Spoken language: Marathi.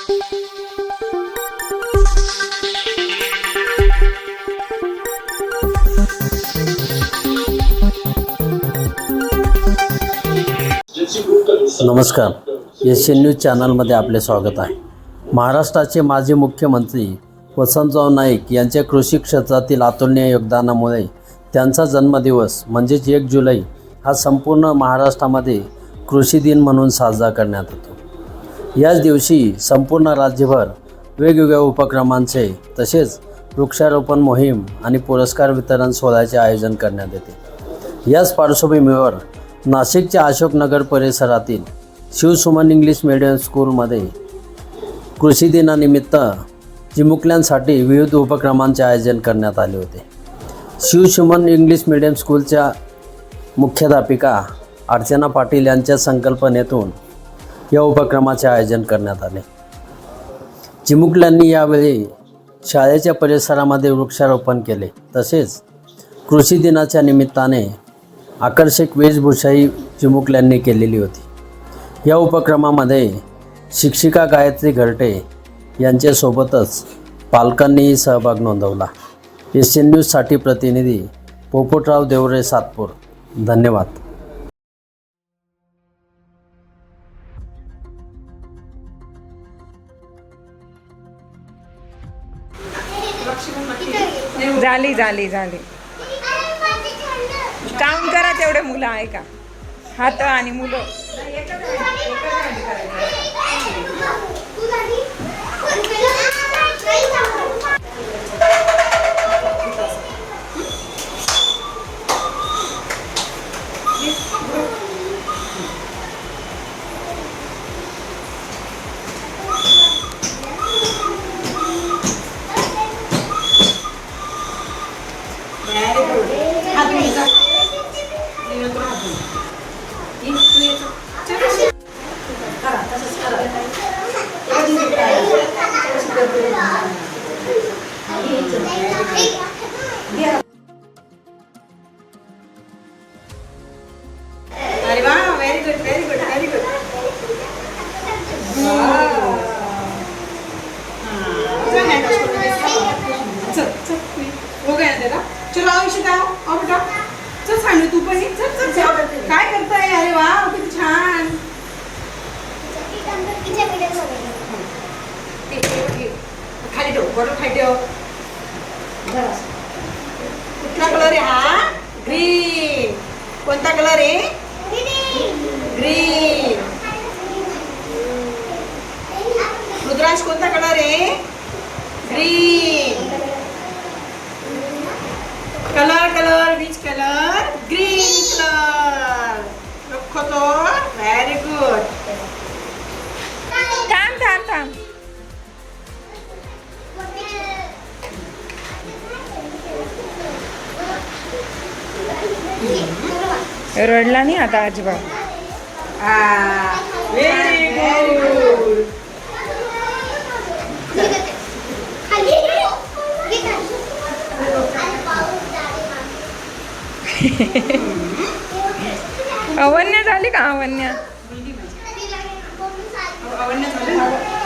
नमस्कार, एशियन न्यूज चॅनलमध्ये आपले स्वागत आहे. महाराष्ट्राचे माजी मुख्यमंत्री वसंतराव नाईक यांच्या कृषी क्षेत्रातील अतुलनीय योगदानामुळे त्यांचा जन्मदिवस म्हणजेच 1 जुलै हा संपूर्ण महाराष्ट्रामध्ये कृषी दिन म्हणून साजरा करण्यात येतो. याच दिवशी संपूर्ण राज्यभर वेगवेगळ्या उपक्रमांचे तसेच वृक्षारोपण मोहीम आणि पुरस्कार वितरण सोहळ्याचे आयोजन करण्यात येते. याच पार्श्वभूमीवर नाशिकच्या अशोकनगर परिसरातील शिवसुमन इंग्लिश मीडियम स्कूलमध्ये कृषी दिनानिमित्त चिमुकल्यांसाठी विविध उपक्रमांचे आयोजन करण्यात आले होते. शिवसुमन इंग्लिश मीडियम स्कूलच्या मुख्याध्यापिका अर्चना पाटील यांच्या संकल्पनेतून या उपक्रमाचे आयोजन करण्यात आले. चिमुकल्यांनी यावेळी शाळेच्या परिसरामध्ये वृक्षारोपण केले. तसेच कृषी दिनाच्या निमित्ताने आकर्षक वेशभूषाही चिमुकल्यांनी केलेली होती. या उपक्रमामध्ये शिक्षिका गायत्री घरटे यांच्यासोबतच पालकांनीही सहभाग नोंदवला. एशियन न्यूजसाठी प्रतिनिधी पोपटराव देवरे, सातपूर. धन्यवाद. झाली काउंट करा तेवढे मुलं आहे का, हात आणि मुलं. अरे वाह, व्हेरी गुड. हो गया तेरा. चलो आओ इशिता, आओ बेटा. चल सांडू तू पण. चल. काय करताय? अरे वा, किती छान. खाली ठेव, बॉटल खाली ठेव. कुठला कलर आहे हा? ग्रीन. कोणता कलर आहे? ग्रीन. रुद्रांश कोणता कलर आहे? Green. Colour which colour? Green colour. रखो तो. Very good. थांब. रडला नाही आता अजिबात. Very good. अवन्या झाली का? अवन्या झाली.